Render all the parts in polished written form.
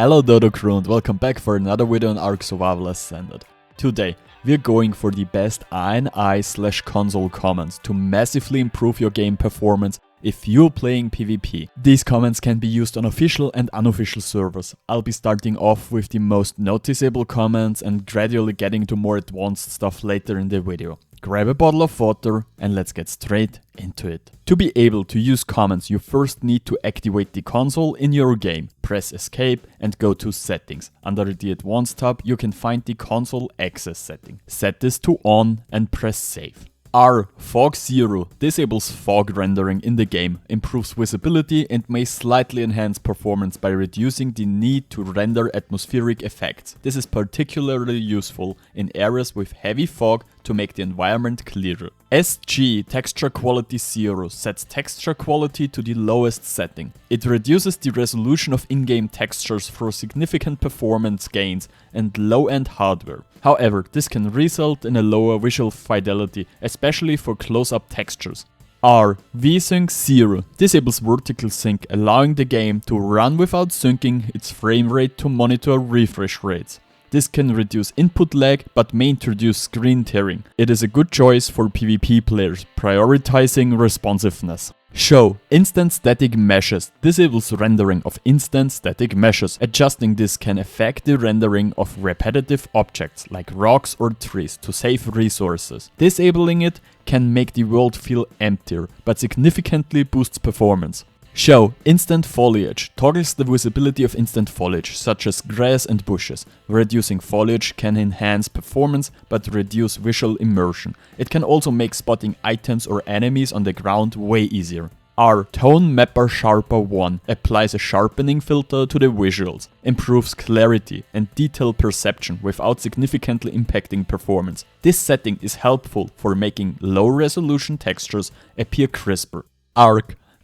Hello Dodo crew and welcome back for another video on Ark Survival Ascended. Today we're going for the best INI/console comments to massively improve your game performance if you're playing PvP. These comments can be used on official and unofficial servers. I'll be starting off with the most noticeable comments and gradually getting to more advanced stuff later in the video. Grab a bottle of water and let's get straight into it. To be able to use comments, you first need to activate the console in your game. Press escape and go to settings. Under the advanced tab you can find the console access setting. Set this to on and press save. r.Fog0 disables fog rendering in the game, improves visibility and may slightly enhance performance by reducing the need to render atmospheric effects. This is particularly useful in areas with heavy fog to make the environment clearer. sg.texturequality 0 sets texture quality to the lowest setting. It reduces the resolution of in-game textures for significant performance gains and low-end hardware. However, this can result in a lower visual fidelity, especially for close-up textures. r.vsync 0 disables vertical sync, allowing the game to run without syncing its frame rate to monitor refresh rates. This can reduce input lag but may introduce screen tearing. It is a good choice for PvP players, prioritizing responsiveness. Show InstancedStaticMeshes disables rendering of instance static meshes. Adjusting this can affect the rendering of repetitive objects like rocks or trees to save resources. Disabling it can make the world feel emptier but significantly boosts performance. Show InstancedFoliage toggles the visibility of instant foliage, such as grass and bushes. Reducing foliage can enhance performance but reduce visual immersion. It can also make spotting items or enemies on the ground way easier. r.Tonemapper.Sharpen applies a sharpening filter to the visuals, improves clarity and detail perception without significantly impacting performance. This setting is helpful for making low-resolution textures appear crisper.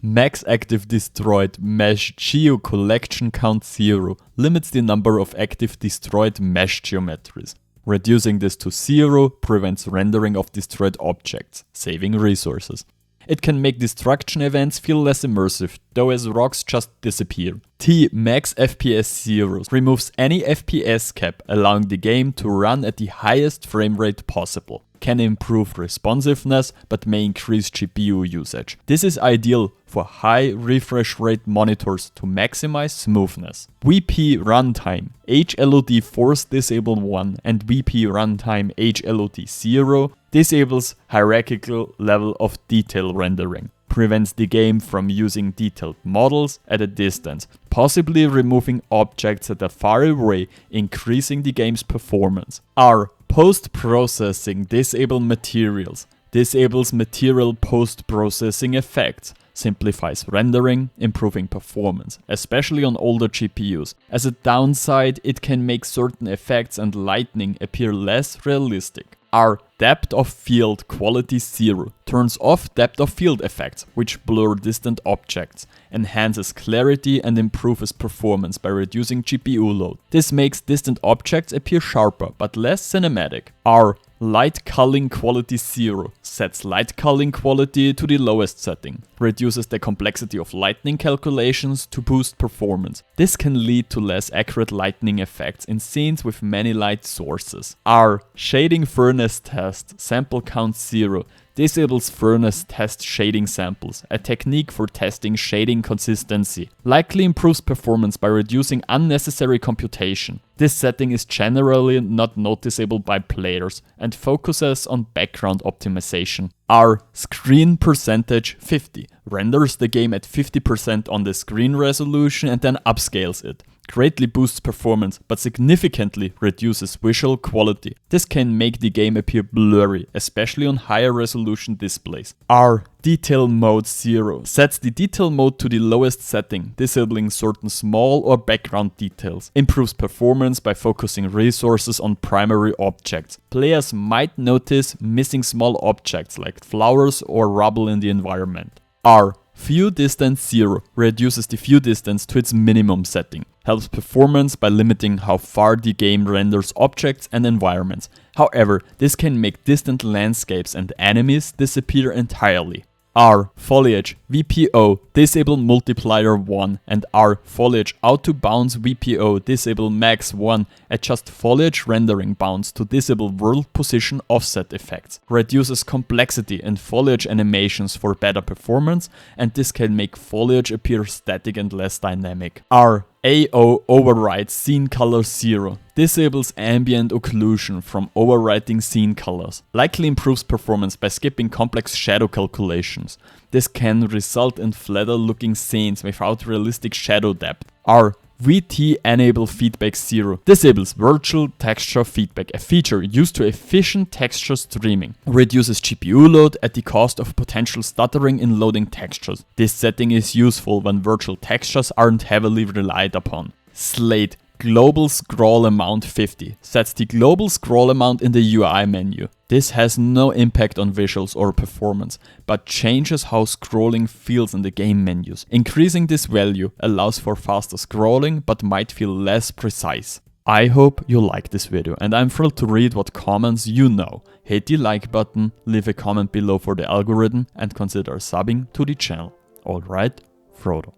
Max active destroyed mesh geo collection count 0 limits the number of active destroyed mesh geometries. Reducing this to 0 prevents rendering of destroyed objects, saving resources. It can make destruction events feel less immersive, though as rocks just disappear. Max FPS 0 removes any FPS cap, allowing the game to run at the highest frame rate possible. Can improve responsiveness but may increase GPU usage. This is ideal for high refresh rate monitors to maximize smoothness. wp.Runtime.HLOD.ForceDisable and wp.Runtime.HLOD 0 disables hierarchical level of detail rendering. Prevents the game from using detailed models at a distance, possibly removing objects that are far away, increasing the game's performance. r.PostProcessing.DisableMaterials disables material post-processing effects, simplifies rendering, improving performance, especially on older GPUs. As a downside, it can make certain effects and lighting appear less realistic. r.Depthoffieldquality 0 turns off depth of field effects, which blur distant objects, enhances clarity and improves performance by reducing GPU load. This makes distant objects appear sharper but less cinematic. r.LightCulling.Quality 0 sets light culling quality to the lowest setting, reduces the complexity of lighting calculations to boost performance. This can lead to less accurate lighting effects in scenes with many light sources. r.Shading.FurnaceTest.SampleCount 0 disables furnace test shading samples, a technique for testing shading consistency. Likely improves performance by reducing unnecessary computation. This setting is generally not noticeable by players and focuses on background optimization. r.ScreenPercentage 50 renders the game at 50% on the screen resolution and then upscales it. Greatly boosts performance but significantly reduces visual quality. This can make the game appear blurry, especially on higher resolution displays. r.detailmode 0 sets the detail mode to the lowest setting, disabling certain small or background details. Improves performance by focusing resources on primary objects. Players might notice missing small objects like flowers or rubble in the environment. r.viewdistance 0 reduces the view distance to its minimum setting. Helps performance by limiting how far the game renders objects and environments. However, this can make distant landscapes and enemies disappear entirely. r.foliage.WPODisableMultiplier 1 and r.foliage.AutoBoundsWPODisableMax 1 adjust foliage rendering bounds to disable world position offset effects, reduces complexity in foliage animations for better performance, and this can make foliage appear static and less dynamic. r.AO overrides scene color 0. Disables ambient occlusion from overwriting scene colors. Likely improves performance by skipping complex shadow calculations. This can result in flatter looking scenes without realistic shadow depth. r.VT enable feedback 0. Disables virtual texture feedback, a feature used to efficient texture streaming. Reduces GPU load at the cost of potential stuttering in loading textures. This setting is useful when virtual textures aren't heavily relied upon. Slate global scroll amount 50 sets the global scroll amount in the UI menu. This has no impact on visuals or performance, but changes how scrolling feels in the game menus. Increasing this value allows for faster scrolling but might feel less precise. I hope you like this video, and I'm thrilled to read what comments you know. Hit the like button, leave a comment below for the algorithm, and consider subbing to the channel. Alright, Frodo.